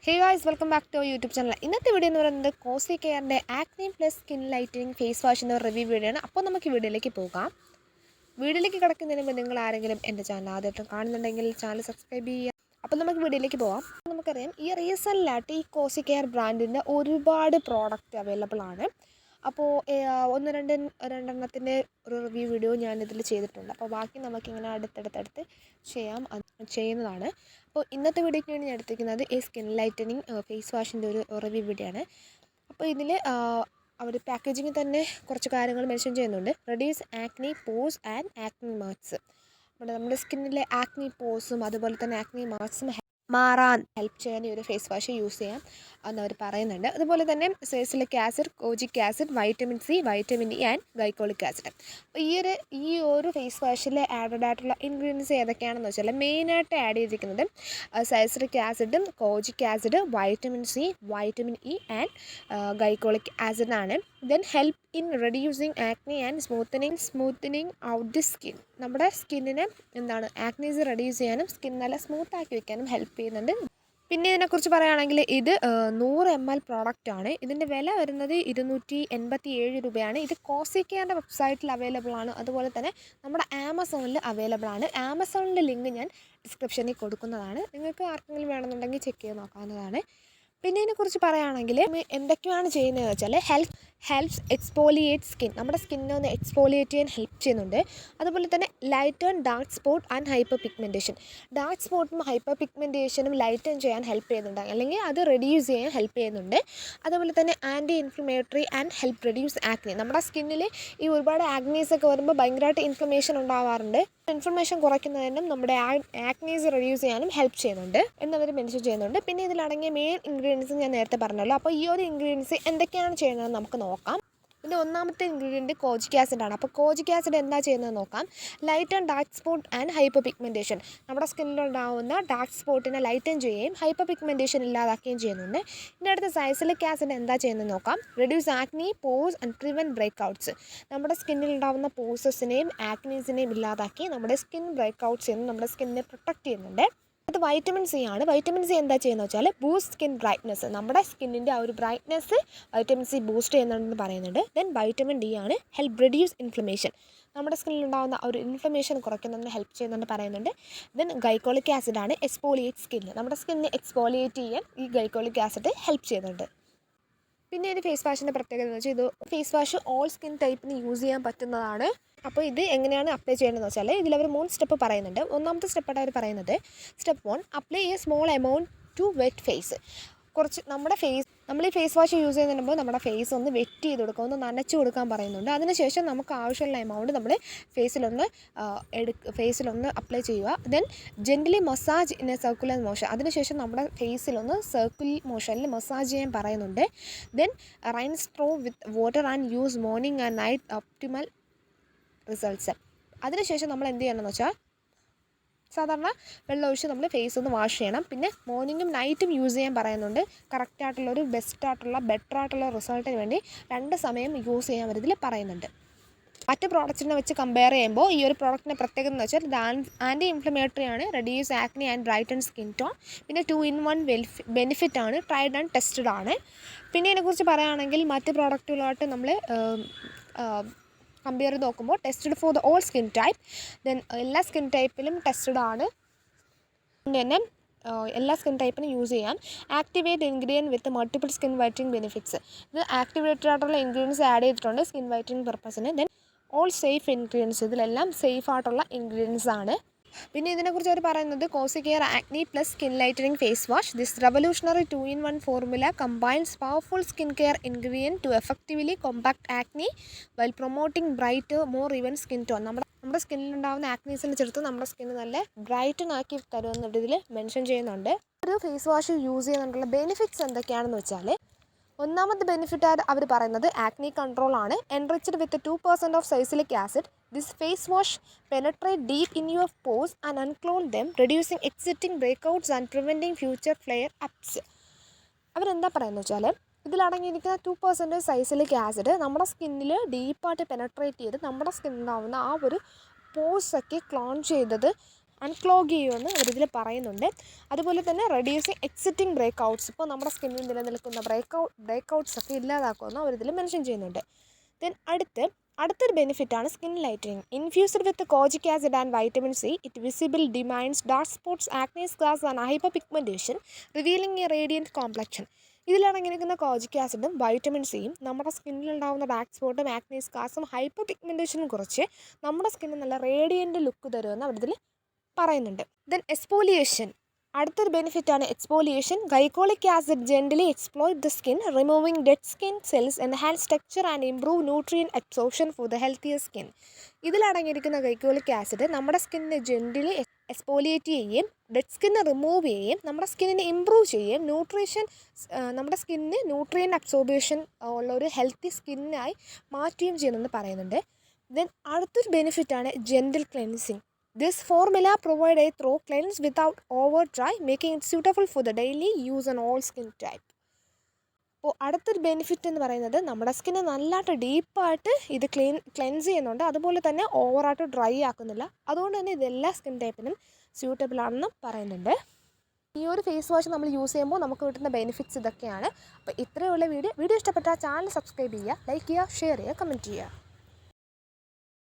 Hey guys, welcome back to YouTube channel. ഇന്നത്തെ video എന്ന് പറയുന്നത് കോസി കെയറിൻ്റെ acne plus skin lightening face വാഷിൻ്റെ ഒരു റിവ്യൂ വീഡിയോ ആണ്. അപ്പോൾ നമുക്ക് വീഡിയോയിലേക്ക് പോകാം. വീഡിയോയിലേക്ക് കിടക്കുന്നതിന് മുമ്പ് നിങ്ങൾ ആരെങ്കിലും എൻ്റെ ചാനൽ ആദ്യമായിട്ടും കാണുന്നുണ്ടെങ്കിൽ ചാനൽ സബ്സ്ക്രൈബ് ചെയ്യുക. അപ്പോൾ നമുക്ക് വീഡിയോയിലേക്ക് പോകാം. നമുക്കറിയാം, ഈ റീസെൻ്റിലായിട്ട് ഈ കോസി കെയർ ബ്രാൻഡിൻ്റെ ഒരുപാട് പ്രോഡക്റ്റ് അവൈലബിൾ ആണ്. അപ്പോൾ രണ്ടെണ്ണത്തിൻ്റെ ഒരു റിവ്യൂ വീഡിയോ ഞാനിതിൽ ചെയ്തിട്ടുണ്ട്. അപ്പോൾ ബാക്കി നമുക്കിങ്ങനെ അടുത്തടുത്ത് ചെയ്യുന്നതാണ്. അപ്പോൾ ഇന്നത്തെ വീഡിയോയ്ക്ക് വേണ്ടി ഞാൻ എടുത്തിരിക്കുന്നത് ഈ സ്കിൻ ലൈറ്റനിങ് ഫേസ് വാഷിൻ്റെ ഒരു റിവ്യൂ വീഡിയോ ആണ്. അപ്പോൾ ഇതിൽ അവർ പാക്കേജിങ്ങിൽ തന്നെ കുറച്ച് കാര്യങ്ങൾ മെൻഷൻ ചെയ്യുന്നുണ്ട്. Reduce acne pores and acne marks. നമ്മുടെ സ്കിന്നിലെ ആക്നി പോസും അതുപോലെ തന്നെ ആക്നി മാർക്സും മാറാൻ ഹെൽപ്പ് ചെയ്യാൻ ഈ ഒരു ഫേസ് വാഷ് യൂസ് ചെയ്യാം എന്നവർ പറയുന്നുണ്ട്. അതുപോലെ തന്നെ salicylic acid, kojic acid, vitamin C, vitamin E and glycolic acid. അപ്പോൾ ഈ ഒരു ഫേസ് വാഷിൽ ആഡഡ് ആയിട്ടുള്ള ഇൻഗ്രീഡിയൻസ് ഏതൊക്കെയാണെന്ന് വെച്ചാൽ മെയിനായിട്ട് ആഡ് ചെയ്തിരിക്കുന്നത് സൈസിലിക് ആസിഡും kojic acid, vitamin C, vitamin E and glycolic ആസിഡാണ്. Then help in reducing acne and smoothening out the skin. നമ്മുടെ സ്കിന്നിനെ ആക്നീസ് റെഡ്യൂസ് ചെയ്യാനും സ്കിൻ നല്ല സ്മൂത്താക്കി വയ്ക്കാനും ഹെൽപ്പ് ചെയ്യുന്നുണ്ട്. പിന്നെ ഇതിനെക്കുറിച്ച് പറയുകയാണെങ്കിൽ ഇത് 100 ml പ്രോഡക്റ്റാണ്. ഇതിൻ്റെ വില വരുന്നത് 287 രൂപയാണ്. ഇത് കോസി കെയറിൻ്റെ വെബ്സൈറ്റിൽ അവൈലബിൾ ആണ്. അതുപോലെ തന്നെ നമ്മുടെ ആമസോണിൽ അവൈലബിൾ ആണ്. ആമസോണിൻ്റെ ലിങ്ക് ഞാൻ ഡിസ്ക്രിപ്ഷനിൽ കൊടുക്കുന്നതാണ്. നിങ്ങൾക്ക് ആർക്കെങ്കിലും വേണമെന്നുണ്ടെങ്കിൽ ചെക്ക് ചെയ്ത് നോക്കാവുന്നതാണ്. പിന്നെ ഇതിനെക്കുറിച്ച് പറയുകയാണെങ്കിൽ എന്തൊക്കെയാണ് ചെയ്യുന്നതെന്ന് വെച്ചാൽ ഹെൽപ്സ് എക്സ്പോലിയേറ്റ് സ്കിൻ. നമ്മുടെ സ്കിന്നിനെ ഒന്ന് എക്സ്പോലിയേറ്റ് ചെയ്യാൻ ഹെൽപ്പ് ചെയ്യുന്നുണ്ട്. അതുപോലെ തന്നെ lighten dark spot and hyperpigmentation. Dark സ്പോട്ടും ഹൈപ്പർ പിഗ്മെൻറ്റേഷനും ലൈറ്റൺ ചെയ്യാൻ ഹെൽപ്പ് ചെയ്യുന്നുണ്ട്, അല്ലെങ്കിൽ അത് റെഡ്യൂസ് ചെയ്യാൻ ഹെൽപ്പ് ചെയ്യുന്നുണ്ട്. അതുപോലെ തന്നെ anti inflammatory and help reduce acne. നമ്മുടെ സ്കിന്നിൽ ഈ ഒരുപാട് ആക്നീസ് ഒക്കെ വരുമ്പോൾ ഭയങ്കരമായിട്ട് ഇൻഫ്ലമേഷൻ ഉണ്ടാവാറുണ്ട്. ഇൻഫ്ലമേഷൻ കുറയ്ക്കുന്നതിനും നമ്മുടെ ആക്നീസ് റെഡ്യൂസ് ചെയ്യാനും ഹെൽപ്പ് ചെയ്യുന്നുണ്ട് എന്നവർ മെൻഷൻ ചെയ്യുന്നുണ്ട്. പിന്നെ ഇതിലടങ്ങിയ മെയിൻ ഇൻഗ്രീഡിയൻസ് ഞാൻ നേരത്തെ പറഞ്ഞല്ലോ. അപ്പോൾ ഈ ഒരു ഇൻഗ്രീഡിയൻസ് എന്തൊക്കെയാണ് ചെയ്യുന്നതെന്ന് നമുക്ക് നോക്കാം. പിന്നെ ഒന്നാമത്തെ ഇൻഗ്രീഡിയൻറ്റ് കോജിക് ആസിഡാണ്. അപ്പോൾ കോജിക് ആസിഡ് എന്താ ചെയ്യുന്നതെന്ന് നോക്കാം. Lighten dark spot and hyperpigmentation. നമ്മുടെ സ്കിന്നിലുണ്ടാവുന്ന ഡാർക്ക് സ്പോട്ടിനെ ലൈറ്റൻ ചെയ്യുകയും ഹൈപ്പർ പിഗ്മെൻറ്റേഷൻ ഇല്ലാതാക്കുകയും ചെയ്യുന്നുണ്ട്. ഇതിൻ്റെ അടുത്ത് സൈസിലിക് ആസിഡ് എന്താ ചെയ്യുന്നത് നോക്കാം. Reduce acne, pores and prevent breakouts. നമ്മുടെ സ്കിന്നിലുണ്ടാവുന്ന പോസസിനെയും ആക്നീസിനെയും ഇല്ലാതാക്കി നമ്മുടെ സ്കിൻ ബ്രേക്ക്ഔട്ട്സ് ചെയ്യുന്നു, നമ്മുടെ സ്കിന്നിനെ പ്രൊട്ടക്റ്റ് ചെയ്യുന്നുണ്ട്. അത് വൈറ്റമിൻ സി ആണ്. വൈറ്റമിൻ സി എന്താ ചെയ്യുന്നത് വെച്ചാൽ ബൂസ്റ്റ് സ്കിൻ ബ്രൈറ്റ്നസ്. നമ്മുടെ സ്കിന്നിൻ്റെ ആ ഒരു ബ്രൈറ്റ്നസ് വൈറ്റമിൻ സി ബൂസ്റ്റ് ചെയ്യുന്നുണ്ടെന്ന് പറയുന്നുണ്ട്. ദെൻ വൈറ്റമിൻ ഡി ആണ് ഹെൽപ്പ് റെഡ്യൂസ് ഇൻഫ്ലമേഷൻ. നമ്മുടെ സ്കിന്നിലുണ്ടാകുന്ന ഒരു ഇൻഫ്ലമേഷൻ കുറയ്ക്കുന്നതിന് ഹെൽപ്പ് ചെയ്യുന്നുണ്ട് പറയുന്നുണ്ട്. ദെൻ ഗൈക്കോളിക് ആസിഡാണ് എക്സ്പോളിയേറ്റ് സ്കിന്ന്. നമ്മുടെ സ്കിന്നിനെ എക്സ്പോളിയേറ്റ് ചെയ്യാൻ ഈ ഗൈക്കോളിക് ആസിഡ് ഹെൽപ്പ് ചെയ്യുന്നുണ്ട്. പിന്നെ ഒരു ഫേസ് വാഷിൻ്റെ പ്രത്യേകത എന്ന് വെച്ചാൽ ഇത് ഫേസ് വാഷ് ഓൾ സ്കിൻ ടൈപ്പിന് യൂസ് ചെയ്യാൻ പറ്റുന്നതാണ്. അപ്പോൾ ഇത് എങ്ങനെയാണ് അപ്ലൈ ചെയ്യേണ്ടതെന്ന് വെച്ചാൽ ഇതിലവർ 3 സ്റ്റെപ്പ് പറയുന്നുണ്ട്. ഒന്നാമത്തെ സ്റ്റെപ്പായിട്ട് അവർ പറയുന്നത് step 1, apply a small amount to wet face. നമ്മൾ ഈ ഫേസ് വാഷ് യൂസ് ചെയ്യുന്നതിന് മുമ്പ് നമ്മുടെ ഫേസ് ഒന്ന് വെറ്റ് ചെയ്ത് കൊടുക്കുക, ഒന്ന് നനച്ച് കൊടുക്കാൻ പറയുന്നുണ്ട്. അതിനുശേഷം നമുക്ക് ആവശ്യമുള്ള എമൗണ്ട് നമ്മൾ ഫേസിലൊന്ന് അപ്ലൈ ചെയ്യുക. Then gently massage in A circular motion. അതിനുശേഷം നമ്മുടെ ഫേസിലൊന്ന് സർക്കുലർ മോഷനിൽ മസാജ് ചെയ്യാൻ പറയുന്നുണ്ട്. Then Reigns through with water and use morning and night optimal results. അതിനുശേഷം നമ്മൾ എന്ത് ചെയ്യണമെന്ന് വെച്ചാൽ സാധാരണ വെള്ളം ഒഴിച്ച് നമ്മൾ ഫേസ് ഒന്ന് വാഷ് ചെയ്യണം. പിന്നെ മോർണിംഗും നൈറ്റും യൂസ് ചെയ്യാൻ പറയുന്നുണ്ട്. കറക്റ്റായിട്ടുള്ളൊരു ബെറ്റർ ആയിട്ടുള്ള റിസൾട്ടിന് വേണ്ടി 2 സമയം യൂസ് ചെയ്യാൻ ഇതിൽ പറയുന്നുണ്ട്. മറ്റ് പ്രോഡക്റ്റിനെ വെച്ച് കമ്പയർ ചെയ്യുമ്പോൾ ഈ ഒരു പ്രോഡക്റ്റിൻ്റെ പ്രത്യേകത എന്ന് വെച്ചാൽ ഇത് ആൻറ്റി ഇൻഫ്ലമേറ്ററി ആണ്, reduce acne and brighten skin tone. പിന്നെ 2-in-1 ബെനിഫിറ്റ് ആണ്, ട്രൈഡ് ആൻഡ് ടെസ്റ്റഡ് ആണ്. പിന്നെ ഇതിനെക്കുറിച്ച് പറയുകയാണെങ്കിൽ മറ്റ് പ്രോഡക്റ്റുകളായിട്ട് നമ്മൾ കമ്പയർ ചെയ്ത് നോക്കുമ്പോൾ tested for the all skin type. Then എല്ലാ സ്കിൻ ടൈപ്പിലും ടെസ്റ്റഡ് ആണ്. പിന്നെ എല്ലാ സ്കിൻ ടൈപ്പിനും യൂസ് ചെയ്യാം. Activate ingredient with multiple skin whitening benefits. ഇത് ആക്ടിവേറ്റഡ് ആയിട്ടുള്ള ഇൻഗ്രീഡിയൻസ് ആഡ് ചെയ്തിട്ടുണ്ട് സ്കിൻ വൈറ്റനിങ് പർപ്പസിന്. Then all safe ingredients. ഇതിലെല്ലാം സേഫ് ആയിട്ടുള്ള ഇൻഗ്രീഡിയൻസ് ആണ്. പിന്നെ ഇതിനെക്കുറിച്ച് അവർ പറയുന്നത് Cosy Care acne plus skin lightening face wash. This revolutionary 2-in-1 formula combines powerful skin care ingredient to effectively compact acne while promoting bright more even skin tone. നമ്മുടെ സ്കിന്നിലുണ്ടാകുന്ന ആക്നീസിന് ചേർത്ത് നമ്മുടെ സ്കിന്ന് നല്ല ബ്രൈറ്റൻ ആക്കി തരുമെന്നുണ്ട് ഇതിൽ മെൻഷൻ ചെയ്യുന്നുണ്ട്. ഒരു face wash use ചെയ്യുന്നതിനുള്ള benefits എന്തൊക്കെയാണെന്ന് വെച്ചാൽ ഒന്നാമത്തെ ബെനിഫിറ്റായിട്ട് അവർ പറയുന്നത് ആക്നി കൺട്രോൾ ആണ്. Enriched with 2% of salicylic acid. This face wash penetrate deep in your pores and unclog them, reducing existing breakouts and preventing future flare ups. അവരെന്താ പറയുന്നത് വെച്ചാൽ ഇതിലടങ്ങിയിരിക്കുന്ന 2% സൈസിലിക് ആസിഡ് നമ്മുടെ സ്കിന്നിൽ ഡീപ്പായിട്ട് പെനട്രേറ്റ് ചെയ്ത് നമ്മുടെ സ്കിന്നിലാവുന്ന ആ ഒരു പോസൊക്കെ ക്ലോൺ ചെയ്തത് അൺക്ലോഗ് ചെയ്യുമെന്ന് അവരിതിൽ പറയുന്നുണ്ട്. അതുപോലെ തന്നെ റെഡ്യൂസിങ് എക്സിറ്റിംഗ് ബ്രേക്ക്ഔട്ട്സ്, ഇപ്പോൾ നമ്മുടെ സ്കിന്നിൽ നിലനിൽക്കുന്ന ബ്രേക്ക്ഔട്ട്സ് ഒക്കെ ഇല്ലാതാക്കുമെന്ന് അവരിതിൽ മെൻഷൻ ചെയ്യുന്നുണ്ട്. ദെൻ അടുത്തൊരു ബെനിഫിറ്റാണ് skin lightening. Infused with kojic acid and vitamin C, it visible diminishes dark spots, acne scars and hyperpigmentation, revealing a radiant complexion. ഇതിലടങ്ങിയിരിക്കുന്ന കോജിക് ആസിഡും വൈറ്റമിൻ സിയും നമ്മുടെ സ്കിന്നിലുണ്ടാകുന്ന ഡാർക്ക് സ്പോട്ടും ആക്നെ സ്കാർസും ഹൈപ്പർ പിഗ്മെൻറ്റേഷനും കുറച്ച് നമ്മുടെ സ്കിന്നിന് നല്ല റേഡിയൻറ്റ് ലുക്ക് തരുമെന്ന് അവരിതിൽ പറയുന്നുണ്ട്. ദെൻ എക്സ്പോലിയേഷൻ, അടുത്തൊരു ബെനിഫിറ്റാണ് exfoliation. Glycolic acid gently exfoliate the skin, removing dead skin cells, enhance texture and improve nutrient absorption for the healthier skin. ഇതിലടങ്ങിയിരിക്കുന്ന ഗൈക്കോളിക് ആസിഡ് നമ്മുടെ സ്കിന്നിനെ ജെന്റലി എക്സ്പോലിയേറ്റ് ചെയ്യുകയും ഡെഡ് സ്കിന്ന് റിമൂവ് ചെയ്യുകയും നമ്മുടെ സ്കിന്നിനെ ഇമ്പ്രൂവ് ചെയ്യുകയും നമ്മുടെ സ്കിന്നിന് ന്യൂട്രിയൻ അബ്സോർബേഷൻ ഉള്ള ഒരു ഹെൽത്തി സ്കിന്നായി മാറ്റുകയും ചെയ്യുമെന്ന് പറയുന്നുണ്ട്. ദെൻ അടുത്തൊരു ബെനിഫിറ്റാണ് gentle cleansing. This formula provides a thorough cleanse without over dry, making it suitable for the daily use on all skin type. അപ്പോൾ അടുത്തൊരു ബെനിഫിറ്റ് എന്ന് പറയുന്നത് നമ്മുടെ സ്കിന്നെ നല്ലതായിട്ട് ഡീപ്പായിട്ട് ഇത് ക്ലെൻസ് ചെയ്യുന്നുണ്ട്. അതുപോലെ തന്നെ ഓവറായിട്ട് ഡ്രൈ ആക്കുന്നില്ല. അതുകൊണ്ട് തന്നെ ഇതെല്ലാ സ്കിൻ ടൈപ്പിനും സ്യൂട്ടബിൾ ആണെന്ന് പറയുന്നുണ്ട്. ഈ ഒരു ഫേസ് വാഷ് നമ്മൾ യൂസ് ചെയ്യുമ്പോൾ നമുക്ക് കിട്ടുന്ന ബെനിഫിറ്റ്സ് ഇതൊക്കെയാണ്. അപ്പോൾ ഇത്രയുള്ള വീഡിയോ ഇഷ്ടപ്പെട്ടാൽ ചാനൽ സബ്സ്ക്രൈബ് ചെയ്യുക, ലൈക്ക് ചെയ്യുക, ഷെയർ ചെയ്യുക, കമൻറ്റ് ചെയ്യുക.